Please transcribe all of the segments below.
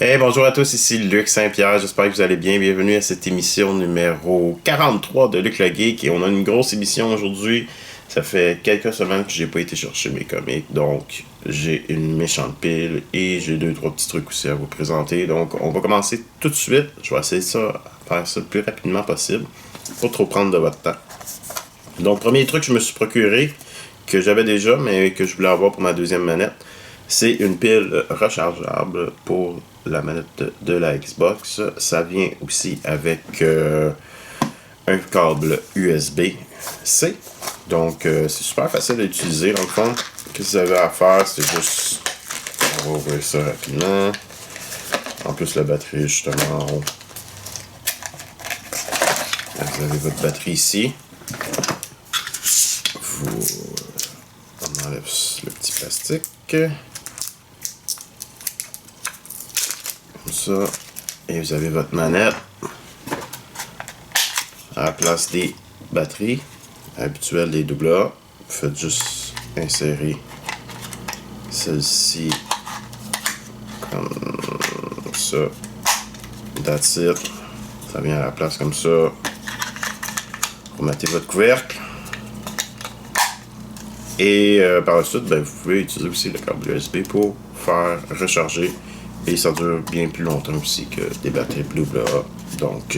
Hey, bonjour à tous, ici Luc Saint-Pierre, j'espère que vous allez bien. Bienvenue à cette émission numéro 43 de Luc le Geek. Et on a une grosse émission aujourd'hui. Ça fait quelques semaines que j'ai pas été chercher mes comics, donc j'ai une méchante pile et j'ai 2-3 petits trucs aussi à vous présenter. Donc on va commencer tout de suite. Je vais essayer faire ça le plus rapidement possible, pas trop prendre de votre temps. Donc premier truc que je me suis procuré, que j'avais déjà mais que je voulais avoir pour ma deuxième manette, c'est une pile rechargeable pour la manette de la Xbox. Ça vient aussi avec un câble USB-C. Donc, c'est super facile à utiliser. Dans le fond, ce que vous avez à faire, c'est juste... On va ouvrir ça rapidement. En plus, la batterie, justement... Vous avez votre batterie ici. On enlève le petit plastique. Comme ça. Et vous avez votre manette. À la place des batteries habituelles des AA, vous faites juste insérer celle-ci comme ça. That's it. Ça vient à la place comme ça. Remettez votre couvercle. Et par la suite, vous pouvez utiliser aussi le câble USB pour faire recharger. Et ça dure bien plus longtemps aussi que des batteries AA. Donc,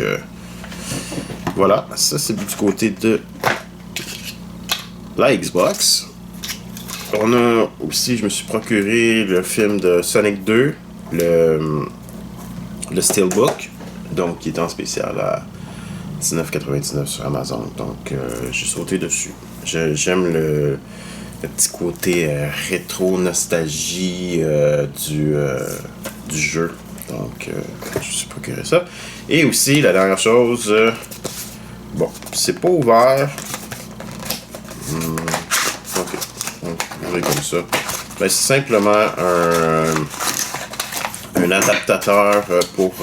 voilà, ça c'est du côté de la Xbox. On a aussi, je me suis procuré le film de Sonic 2, le Steelbook, donc qui est en spécial à $19,99 sur Amazon. Donc j'ai sauté dessus. J'aime le petit côté rétro nostalgie du jeu. Donc je me suis procuré ça. Et aussi la dernière chose, bon, c'est pas ouvert. Ok, donc ouvrir comme ça. C'est simplement un adaptateur pour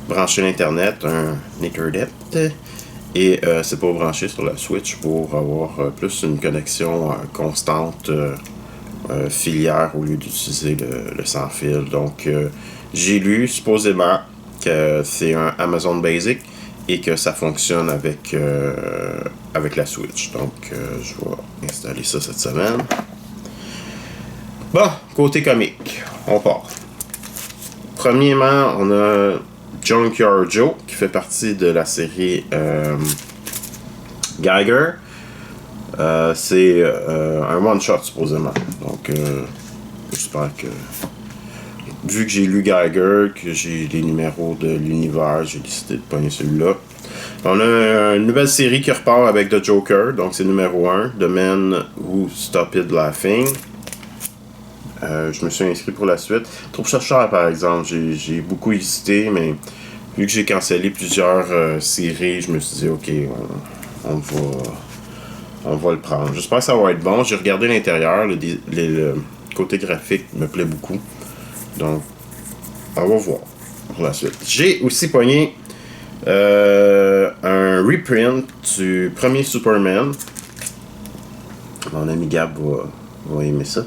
brancher l'internet, un Ethernet. Et c'est pour brancher sur la Switch pour avoir plus une connexion constante filière au lieu d'utiliser le sans fil. Donc j'ai lu supposément que c'est un Amazon Basic et que ça fonctionne avec la Switch. Donc je vais installer ça cette semaine. Bon, côté comique, on part. Premièrement, on a Junkyard Joe qui fait partie de la série Geiger. C'est un one-shot supposément. Donc j'espère que vu que j'ai lu Geiger, que j'ai les numéros de l'univers, j'ai décidé de pogner celui-là. On a une nouvelle série qui repart avec The Joker, donc c'est numéro 1, The Man Who Stopped Laughing. Je me suis inscrit pour la suite. Je trouve ça cher par exemple, j'ai beaucoup hésité, mais vu que j'ai cancellé plusieurs séries, je me suis dit ok, on va le prendre. J'espère que ça va être bon. J'ai regardé l'intérieur, le côté graphique me plaît beaucoup. Donc, on va voir pour la suite. J'ai aussi pogné un reprint du premier Superman. Mon ami Gab va aimer ça.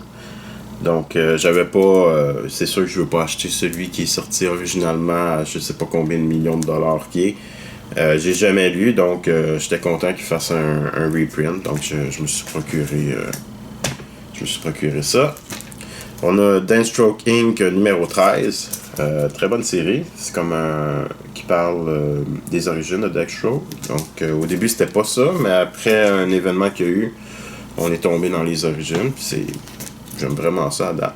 Donc, j'avais pas... c'est sûr que je veux pas acheter celui qui est sorti originalement à je sais pas combien de millions de dollars qui est. J'ai jamais lu, donc j'étais content qu'il fasse un reprint. Donc, je me suis procuré ça. On a Deathstroke Inc. numéro 13. Très bonne série. C'est comme qui parle des origines de Deathstroke. Donc, au début, c'était pas ça, mais après un événement qu'il y a eu, on est tombé dans les origines. Puis j'aime vraiment ça à date.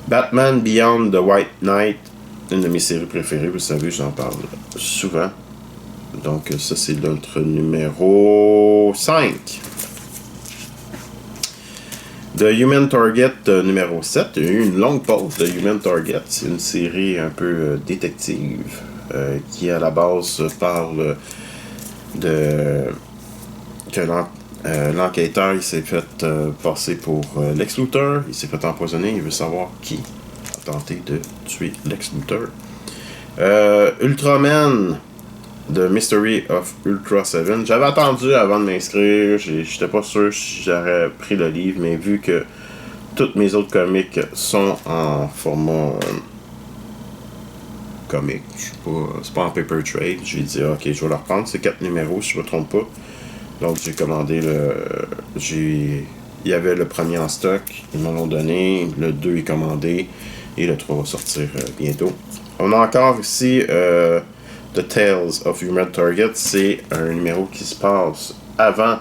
Batman Beyond the White Knight, une de mes séries préférées, vous savez, j'en parle souvent. Donc, ça, c'est notre numéro 5. The Human Target numéro 7. Il y a eu une longue pause de Human Target. C'est une série un peu détective qui, à la base, parle de que l'enquêteur il s'est fait passer pour Lex Luthor. Il s'est fait empoisonner. Il veut savoir qui a tenté de tuer Lex Luthor. Ultraman The Mystery of Ultra 7. J'avais attendu avant de m'inscrire. J'étais pas sûr si j'aurais pris le livre, mais vu que toutes mes autres comics sont en format comics. C'est pas en paper trade. J'ai dit, ok, je vais le reprendre. C'est 4 numéros, si je me trompe pas. Donc, j'ai commandé il y avait le premier en stock. Ils m'en ont donné. Le 2 est commandé. Et le 3 va sortir bientôt. On a encore ici The Tales of Human Target. C'est un numéro qui se passe avant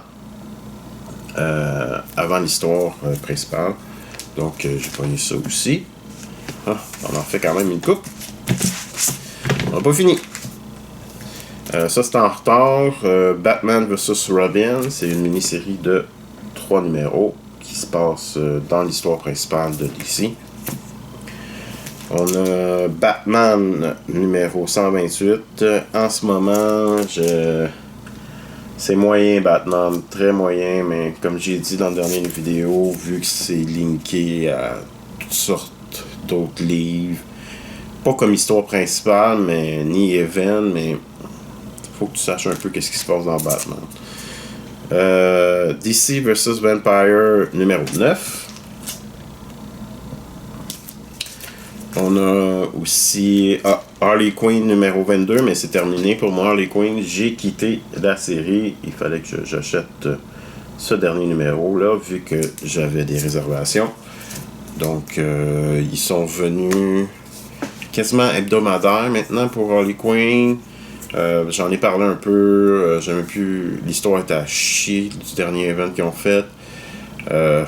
l'histoire principale. Donc, j'ai pogné ça aussi. Ah, on en fait quand même une coupe. On n'a pas fini. Ça, c'est en retard. Batman vs. Robin. C'est une mini-série de 3 numéros qui se passe dans l'histoire principale de DC. On a Batman numéro 128. En ce moment, c'est moyen Batman, très moyen, mais comme j'ai dit dans la dernière vidéo, vu que c'est linké à toutes sortes d'autres livres, pas comme histoire principale, mais ni event, mais faut que tu saches un peu qu'est-ce qui se passe dans Batman. DC vs Vampire numéro 9. On a aussi Harley Quinn numéro 22, mais c'est terminé pour moi. Harley Quinn, j'ai quitté la série. Il fallait que j'achète ce dernier numéro-là, vu que j'avais des réservations. Donc, ils sont venus quasiment hebdomadaires maintenant pour Harley Quinn. J'en ai parlé un peu. J'aimais plus. L'histoire était à chier du dernier event qu'ils ont fait. Je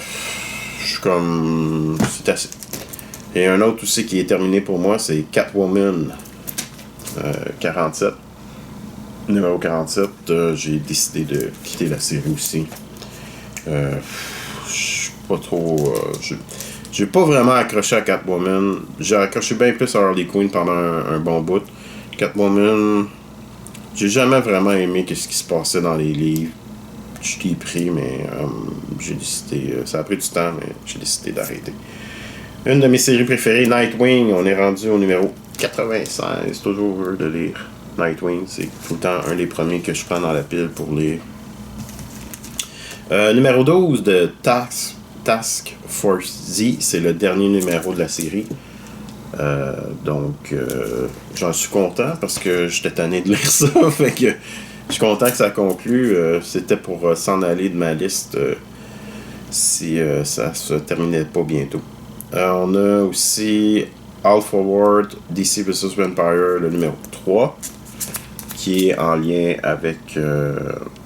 suis comme. C'est assez. Et un autre aussi qui est terminé pour moi, c'est Catwoman 47. Numéro 47. J'ai décidé de quitter la série aussi. Je suis pas trop. J'ai pas vraiment accroché à Catwoman. J'ai accroché bien plus à Harley Quinn pendant un bon bout. Catwoman, j'ai jamais vraiment aimé ce qui se passait dans les livres. Je t'ai pris, mais j'ai décidé. Ça a pris du temps, mais j'ai décidé d'arrêter. Une de mes séries préférées, Nightwing, on est rendu au numéro 96, toujours heureux de lire. Nightwing, c'est tout le temps un des premiers que je prends dans la pile pour lire. Numéro 12 de Task Force Z, c'est le dernier numéro de la série. Donc, j'en suis content parce que j'étais tanné de lire ça. Fait que je suis content que ça conclue. C'était pour s'en aller de ma liste si ça se terminait pas bientôt. On a aussi All Forward DC vs Vampire, le numéro 3, qui est en lien avec.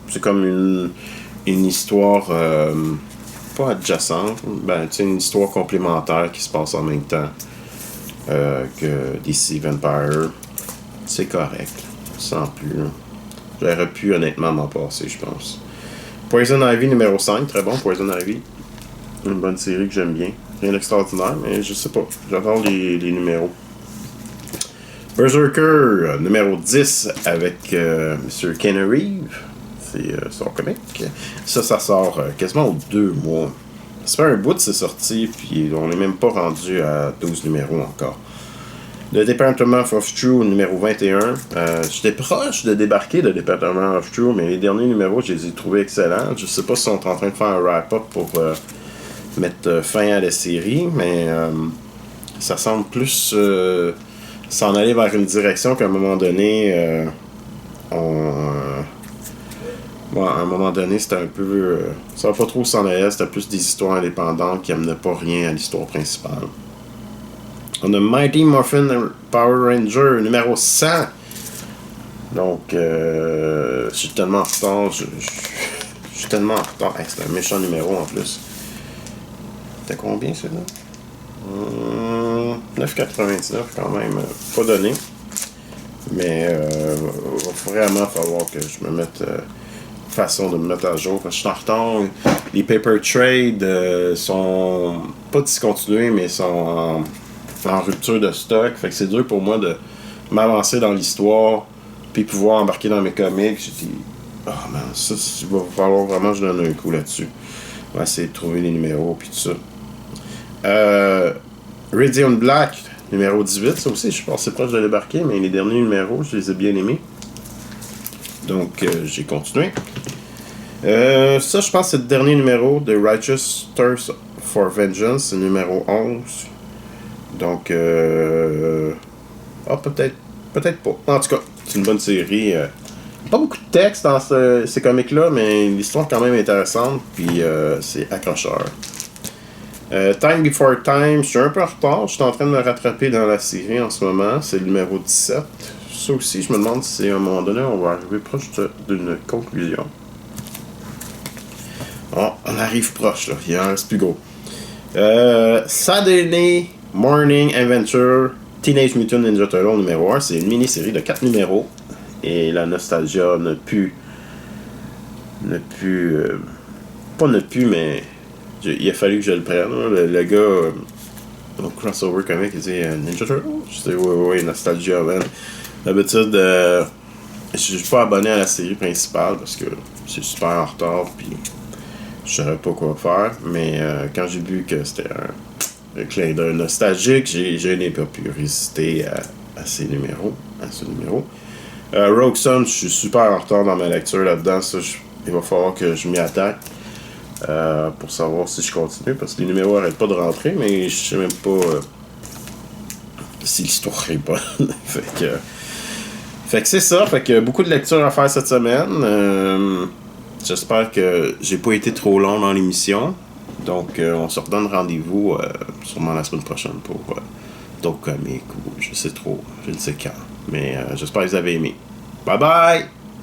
C'est comme une histoire pas adjacente, une histoire complémentaire qui se passe en même temps que DC Vampire. C'est correct, sans plus. J'aurais pu honnêtement m'en passer, je pense. Poison Ivy numéro 5, très bon, Poison Ivy. Une bonne série que j'aime bien. Rien d'extraordinaire, mais je sais pas. J'adore les numéros. Berserker, numéro 10, avec Mr. Ken Reeves. C'est son comic. Ça sort quasiment aux 2 mois. Ça fait un bout de c'est sorti, puis on n'est même pas rendu à 12 numéros encore. Le Department of Truth, numéro 21. J'étais proche de débarquer le Department of Truth, mais les derniers numéros, je les ai trouvés excellents. Je sais pas s'ils sont en train de faire un wrap-up pour mettre fin à la série, mais ça semble plus s'en aller vers une direction qu'à un moment donné, à un moment donné, c'était un peu. Ça va pas trop s'en aller, c'était plus des histoires indépendantes qui amenaient pas rien à l'histoire principale. On a Mighty Morphin Power Ranger numéro 100. Donc, je suis tellement en retard. Je suis tellement en retard. Hey, c'est un méchant numéro en plus. C'était combien celui-là? 9,99 quand même. Pas donné. Mais il va vraiment falloir que je me mette façon de me mettre à jour. Parce que je suis en retard. Les paper trades sont pas discontinués, mais sont en rupture de stock. Fait que c'est dur pour moi de m'avancer dans l'histoire puis pouvoir embarquer dans mes comics. J'ai dit, man, ça, il va falloir vraiment que je donne un coup là-dessus. On va essayer de trouver les numéros puis tout ça. Radiant Black, numéro 18, ça aussi, je suis passé proche de débarquer, mais les derniers numéros, je les ai bien aimés. Donc, j'ai continué. Ça, je pense que c'est le dernier numéro de Righteous Thirst for Vengeance, c'est numéro 11. Donc, peut-être Peut-être pas. En tout cas, c'est une bonne série. Pas beaucoup de texte dans ces comics-là, mais l'histoire est quand même intéressante, puis c'est accrocheur. Time Before Time, je suis un peu en retard, je suis en train de me rattraper dans la série en ce moment, c'est le numéro 17. Ça aussi, je me demande si à un moment donné, on va arriver proche d'une conclusion. Oh, on arrive proche, là, il en reste plus gros. Saturday Morning Adventure Teenage Mutant Ninja Turtle numéro 1, c'est une mini-série de 4 numéros. Et la nostalgia n'a pu. Pas n'a pu, mais. Il a fallu que je le prenne. Le gars. Au crossover comic, il dit Ninja Turtle. Je dis ouais, nostalgia, man. D'habitude, je suis pas abonné à la série principale parce que c'est super en retard, puis je savais pas quoi faire. Mais quand j'ai vu que c'était un clin d'œil nostalgique, je n'ai pas pu résister à ce numéro. Rogue Sun, je suis super en retard dans ma lecture là-dedans. Ça, il va falloir que je m'y attaque pour savoir si je continue. Parce que les numéros n'arrêtent pas de rentrer, mais je sais même pas si l'histoire est bonne. Fait que c'est ça. Fait que beaucoup de lectures à faire cette semaine. J'espère que j'ai pas été trop long dans l'émission. Donc, on se redonne rendez-vous sûrement la semaine prochaine pour d'autres comics ou je sais trop, je ne sais quand. Mais j'espère que vous avez aimé. Bye bye!